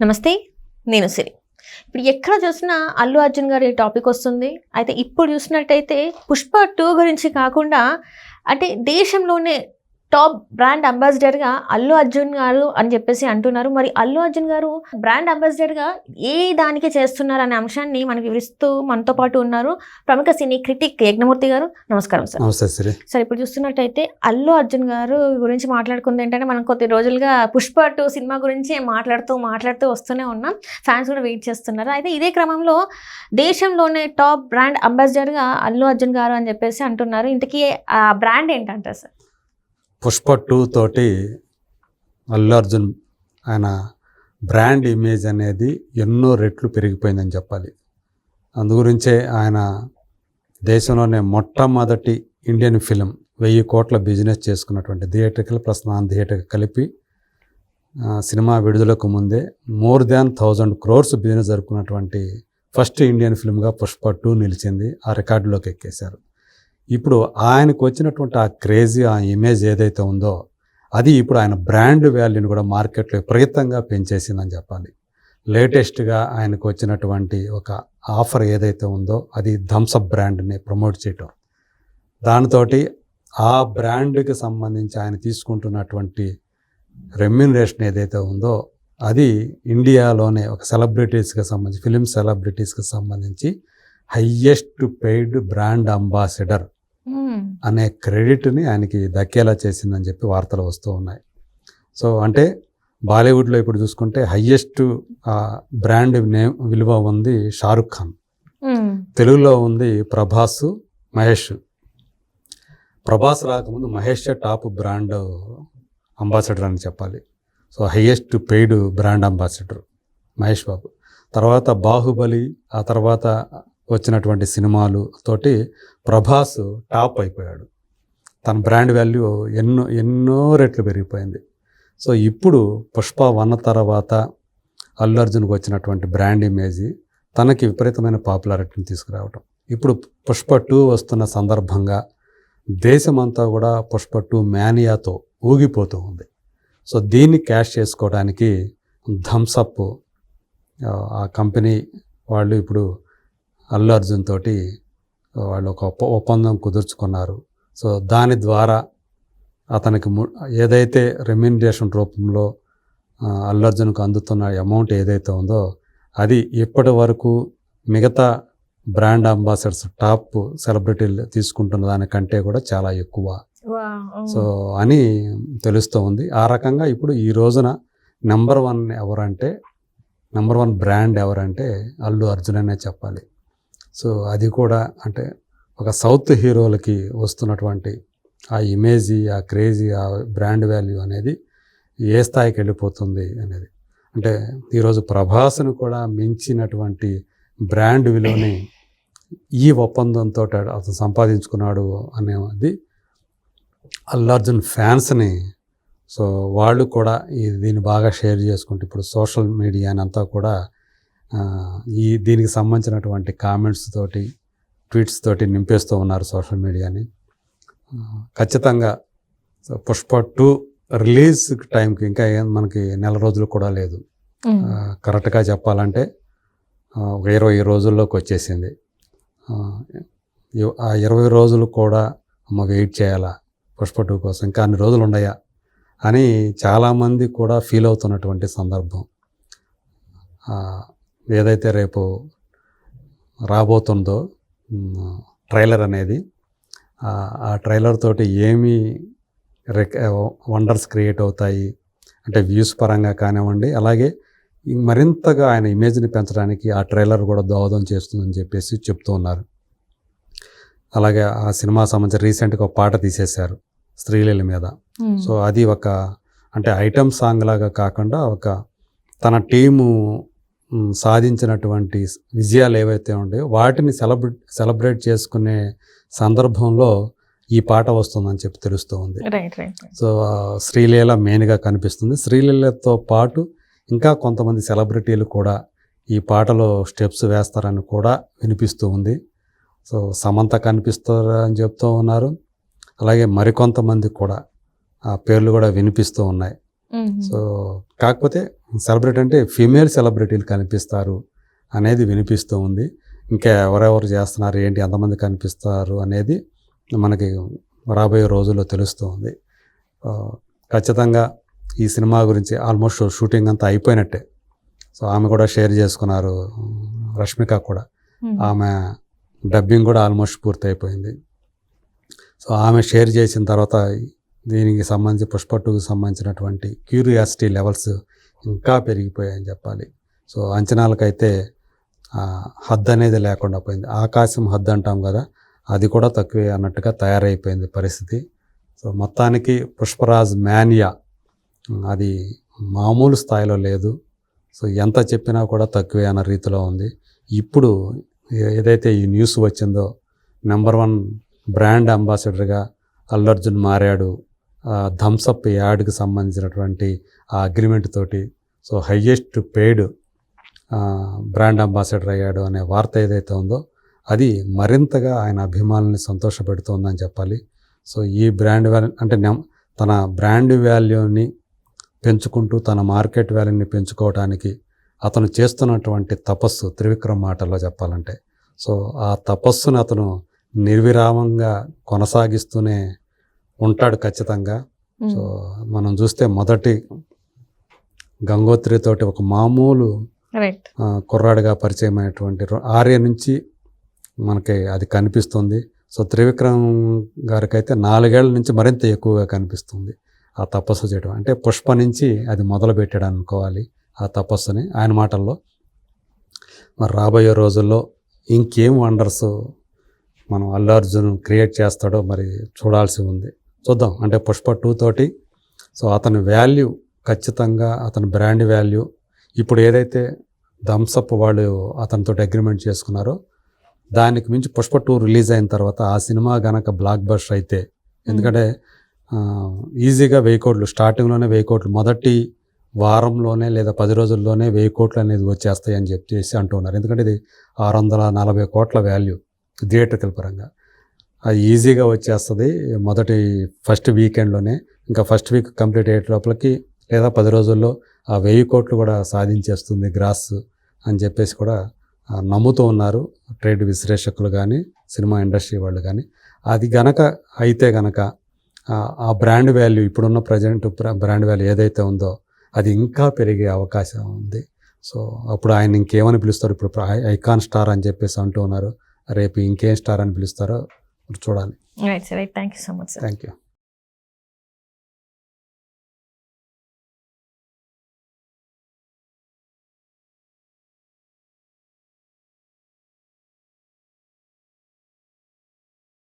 నమస్తే, నేను సిరి. ఇప్పుడు ఎక్కడ చూసినా అల్లు అర్జున్ గారి టాపిక్ వస్తుంది. అయితే ఇప్పుడు చూసినట్టయితే పుష్ప 2 గురించి కాకుండా అంటే దేశంలోనే టాప్ బ్రాండ్ అంబాసిడర్గా అల్లు అర్జున్ గారు అని చెప్పేసి అంటున్నారు. మరి అల్లు అర్జున్ గారు బ్రాండ్ అంబాసిడర్గా ఏ దానికి చేస్తున్నారు అనే అంశాన్ని మనకి వివరిస్తూ మనతో పాటు ఉన్నారు ప్రముఖ సినీ క్రిటిక్ యజ్ఞమూర్తి గారు. నమస్కారం సార్. నమస్తే సిరి. సార్, ఇప్పుడు చూస్తున్నట్టయితే అల్లు అర్జున్ గారు గురించి మాట్లాడుకుంది ఏంటంటే మనం కొద్ది రోజులుగా పుష్ప 2 సినిమా గురించి మాట్లాడుతూ వస్తూనే ఉన్నాం. ఫ్యాన్స్ కూడా వెయిట్ చేస్తున్నారు. అయితే ఇదే క్రమంలో దేశంలోనే టాప్ బ్రాండ్ అంబాసిడర్గా అల్లు అర్జున్ గారు అని చెప్పేసి అంటున్నారు. ఇంతకీ ఆ బ్రాండ్ ఏంటంటారు సార్? పుష్ప 2 తోటి అల్లు అర్జున్ ఆయన బ్రాండ్ ఇమేజ్ అనేది ఎన్నో రెట్లు పెరిగిపోయిందని చెప్పాలి. అందుగురించే ఆయన దేశంలోనే మొట్టమొదటి ఇండియన్ ఫిలిం 1000 కోట్ల బిజినెస్ చేసుకున్నటువంటి థియేటర్కల్ ప్లస్ నాన్ థియేటర్కి కలిపి సినిమా విడుదలకు ముందే మోర్ దాన్ 1000 crores బిజినెస్ జరుపుకున్నటువంటి ఫస్ట్ ఇండియన్ ఫిల్మ్గా పుష్ప 2 నిలిచింది. ఆ రికార్డులోకి ఎక్కేశారు. ఇప్పుడు ఆయనకు వచ్చినటువంటి ఆ క్రేజీ ఆ ఇమేజ్ ఏదైతే ఉందో అది ఇప్పుడు ఆయన బ్రాండ్ వాల్యూని కూడా మార్కెట్లో విపరీతంగా పెంచేసిందని చెప్పాలి. లేటెస్ట్గా ఆయనకు వచ్చినటువంటి ఒక ఆఫర్ ఏదైతే ఉందో అది థమ్సప్ బ్రాండ్ని ప్రమోట్ చేయటం, దానితోటి ఆ బ్రాండ్కి సంబంధించి ఆయన తీసుకుంటున్నటువంటి రెమ్యూనరేషన్ ఏదైతే ఉందో అది ఇండియాలోనే ఒక సెలబ్రిటీస్కి సంబంధించి ఫిలిం సెలబ్రిటీస్కి సంబంధించి హయ్యెస్ట్ పెయిడ్ బ్రాండ్ అంబాసిడర్ అనే క్రెడిట్ని ఆయనకి దక్కేలా చేసిందని చెప్పి వార్తలు వస్తూ ఉన్నాయి. సో అంటే బాలీవుడ్లో ఇప్పుడు చూసుకుంటే హయ్యెస్ట్ బ్రాండ్ నేమ్ విలువ ఉంది షారుఖ్ ఖాన్, తెలుగులో ఉంది ప్రభాస్, మహేష్. ప్రభాస్ రాకముందు మహేష్ టాప్ బ్రాండ్ అంబాసిడర్ అని చెప్పాలి. So highest paid brand ambassador Mahesh Babu. తర్వాత బాహుబలి, ఆ తర్వాత వచ్చినటువంటి సినిమాలు తోటి ప్రభాస్ టాప్ అయిపోయాడు. తన బ్రాండ్ వాల్యూ ఎన్నో రెట్లు పెరిగిపోయింది. సో ఇప్పుడు పుష్ప 1 తర్వాత అల్లు అర్జున్కి వచ్చినటువంటి బ్రాండ్ ఇమేజ్ తనకి విపరీతమైన పాపులారిటీని తీసుకురావటం. ఇప్పుడు పుష్ప 2 వస్తున్న సందర్భంగా దేశమంతా కూడా పుష్ప 2 మేనియాతో ఊగిపోతూ ఉంది. సో దీన్ని క్యాష్ చేసుకోవడానికి థమ్సప్ ఆ కంపెనీ వాళ్ళు ఇప్పుడు అల్లు అర్జున్ తోటి వాళ్ళు ఒక ఒప్పందం కుదుర్చుకున్నారు. సో దాని ద్వారా అతనికి ఏదైతే రెమ్యూనరేషన్ రూపంలో అల్లు అర్జున్కు అందుతున్న అమౌంట్ ఏదైతే ఉందో అది ఇప్పటి వరకు మిగతా బ్రాండ్ అంబాసిడర్స్ టాప్ సెలబ్రిటీలు తీసుకుంటున్న దానికంటే కూడా చాలా ఎక్కువ సో అని తెలుస్తూ ఉంది. ఆ రకంగా ఇప్పుడు ఈ రోజున నెంబర్ 1 బ్రాండ్ ఎవరంటే అల్లు అర్జున్ అనే చెప్పాలి. సో అది కూడా అంటే ఒక సౌత్ హీరోలకి వస్తున్నటువంటి ఆ ఇమేజ్, ఆ క్రేజీ, ఆ బ్రాండ్ వాల్యూ అనేది ఏ స్థాయికి వెళ్ళిపోతుంది అనేది అంటే ఈరోజు ప్రభాస్ను కూడా మించినటువంటి బ్రాండ్ విలువని ఈ ఒప్పందంతో అతను సంపాదించుకున్నాడు అనేది అల్లు అర్జున్ ఫ్యాన్స్ని సో వాళ్ళు కూడా దీన్ని బాగా షేర్ చేసుకుంటూ ఇప్పుడు సోషల్ మీడియాని అంతా కూడా దీనికి సంబంధించినటువంటి కామెంట్స్ తోటి ట్వీట్స్ తోటి నింపేస్తూ ఉన్నారు సోషల్ మీడియాని. ఖచ్చితంగా పుష్ప 2 రిలీజ్ టైంకి ఇంకా మనకి నెల రోజులు కూడా లేదు. కరెక్ట్గా చెప్పాలంటే ఒక 20 రోజుల్లోకి వచ్చేసింది. ఆ 20 రోజులు కూడా వెయిట్ చేయాలా పుష్ప 2 కోసం, ఇంకా అన్ని రోజులు ఉన్నాయా అని చాలామంది కూడా ఫీల్ అవుతున్నటువంటి సందర్భం. ఏదైతే రేపు రాబోతుందో ట్రైలర్ అనేది ఆ ట్రైలర్ తోటి ఏమి వండర్స్ క్రియేట్ అవుతాయి అంటే వ్యూస్ పరంగా కానివ్వండి, అలాగే మరింతగా ఆయన ఇమేజ్ని పెంచడానికి ఆ ట్రైలర్ కూడా దోహదం చేస్తుందని చెప్పేసి చెప్తూ ఉన్నారు. అలాగే ఆ సినిమా సంబంధించి రీసెంట్గా ఒక పాట తీసేశారు స్త్రీలీల మీద. సో అది ఒక అంటే ఐటమ్ సాంగ్ లాగా కాకుండా ఒక తన టీము సాధించినటువంటి విజయాలు ఏవైతే ఉన్నాయో వాటిని సెలబ్రేట్ చేసుకునే సందర్భంలో ఈ పాట వస్తుందని చెప్పి తెలుస్తూ ఉంది. సో శ్రీలీల మెయిన్గా కనిపిస్తుంది. శ్రీలీలతో పాటు ఇంకా కొంతమంది సెలబ్రిటీలు కూడా ఈ పాటలో స్టెప్స్ వేస్తారని కూడా వినిపిస్తూ ఉంది. సో సమంత కనిపిస్తారని చెప్తూ ఉన్నారు. అలాగే మరికొంతమంది కూడా ఆ పేర్లు కూడా వినిపిస్తూ ఉన్నాయి. సో కాకపోతే సెలబ్రిటీ అంటే ఫీమేల్ సెలబ్రిటీలు కనిపిస్తారు అనేది వినిపిస్తూ ఉంది. ఇంకా ఎవరెవరు చేస్తున్నారు ఏంటి ఎంతమంది కనిపిస్తారు అనేది మనకి రాబోయే రోజుల్లో తెలుస్తూ ఉంది. ఖచ్చితంగా ఈ సినిమా గురించి ఆల్మోస్ట్ షూటింగ్ అంతా అయిపోయినట్టే. సో ఆమె కూడా షేర్ చేసుకున్నారు, రష్మిక కూడా. ఆమె డబ్బింగ్ కూడా ఆల్మోస్ట్ పూర్తి అయిపోయింది. సో ఆమె షేర్ చేసిన తర్వాత దీనికి సంబంధించి పుష్ప 2కి సంబంధించినటువంటి క్యూరియాసిటీ లెవెల్స్ ఇంకా పెరిగిపోయాయని చెప్పాలి. సో అంచనాలకైతే హద్దు అనేది లేకుండా పోయింది. ఆకాశం హద్దు అంటాం కదా, అది కూడా తక్కువే అన్నట్టుగా తయారైపోయింది పరిస్థితి. సో మొత్తానికి పుష్పరాజ్ మేనియా అది మామూలు స్థాయిలో లేదు. సో ఎంత చెప్పినా కూడా తక్కువే అన్న రీతిలో ఉంది. ఇప్పుడు ఏదైతే ఈ న్యూస్ వచ్చిందో, నెంబర్ 1 బ్రాండ్ అంబాసిడర్గా అల్లు అర్జున్ మారాడు, థమ్సప్ యాడ్కి సంబంధించినటువంటి ఆ అగ్రిమెంట్ తోటి. So highest paid brand ambassador అయ్యాడు అనే వార్త ఏదైతే ఉందో అది మరింతగా ఆయన అభిమానుల్ని సంతోషపెడుతోందని చెప్పాలి. సో ఈ బ్రాండ్ వాల్యూ అంటే తన బ్రాండ్ వాల్యూని పెంచుకుంటూ తన మార్కెట్ వాల్యూని పెంచుకోవడానికి అతను చేస్తున్నటువంటి తపస్సు త్రివిక్రమ్ మాటల్లో చెప్పాలంటే. సో ఆ తపస్సును అతను నిర్విరామంగా కొనసాగిస్తూనే ఉంటాడు ఖచ్చితంగా. సో మనం చూస్తే మొదటి గంగోత్రితోటి ఒక మామూలు కుర్రాడిగా పరిచయం అయినటువంటి ఆర్య నుంచి మనకి అది కనిపిస్తుంది. సో త్రివిక్రమ్ గారికి అయితే 4 ఏళ్ల నుంచి మరింత ఎక్కువగా కనిపిస్తుంది ఆ తపస్సు చేయడం. అంటే పుష్ప నుంచి అది మొదలు పెట్టాడు అనుకోవాలి ఆ తపస్సుని ఆయన మాటల్లో. మరి రాబోయే రోజుల్లో ఇంకేం వండర్స్ మనం అల్లు అర్జున్ క్రియేట్ చేస్తాడో మరి చూడాల్సి ఉంది. చూద్దాం. అంటే పుష్ప 2 తోటి సో అతని వాల్యూ ఖచ్చితంగా, అతని బ్రాండ్ వాల్యూ ఇప్పుడు ఏదైతే థమ్సప్ వాళ్ళు అతనితో అగ్రిమెంట్ చేసుకున్నారో దానికి మించి పుష్ప 2 రిలీజ్ అయిన తర్వాత ఆ సినిమా గనక బ్లాక్ బస్టర్ అయితే, ఎందుకంటే ఈజీగా 1000 కోట్లు స్టార్టింగ్లోనే 1000 కోట్లు మొదటి వారంలోనే లేదా 10 రోజుల్లోనే 1000 కోట్లు అనేది వచ్చేస్తాయి అని చెప్పేసి అంటున్నారు. ఎందుకంటే ఇది 640 కోట్ల వాల్యూ థియేటర్కల్ పరంగా. అది ఈజీగా వచ్చేస్తుంది మొదటి ఫస్ట్ వీకెండ్లోనే. ఇంకా ఫస్ట్ వీక్ కంప్లీట్ అయ్యే లోపలికి లేదా 10 రోజుల్లో ఆ 1000 కోట్లు కూడా సాధించేస్తుంది గ్రాస్ అని చెప్పేసి కూడా నమ్ముతూ ఉన్నారు ట్రేడ్ విశ్లేషకులు కానీ సినిమా ఇండస్ట్రీ వాళ్ళు కానీ. అది గనక అయితే గనక ఆ బ్రాండ్ వాల్యూ ఇప్పుడున్న ప్రజెంట్ బ్రాండ్ వాల్యూ ఏదైతే ఉందో అది ఇంకా పెరిగే అవకాశం ఉంది. సో అప్పుడు ఆయన ఇంకేమని పిలుస్తారు, ఇప్పుడు ఐకాన్ స్టార్ అని చెప్పేసి అంటూ ఉన్నారు, రేపు ఇంకేం స్టార్ అని పిలుస్తారో చూడాలి. Right sir, thank you so much sir. Thank you.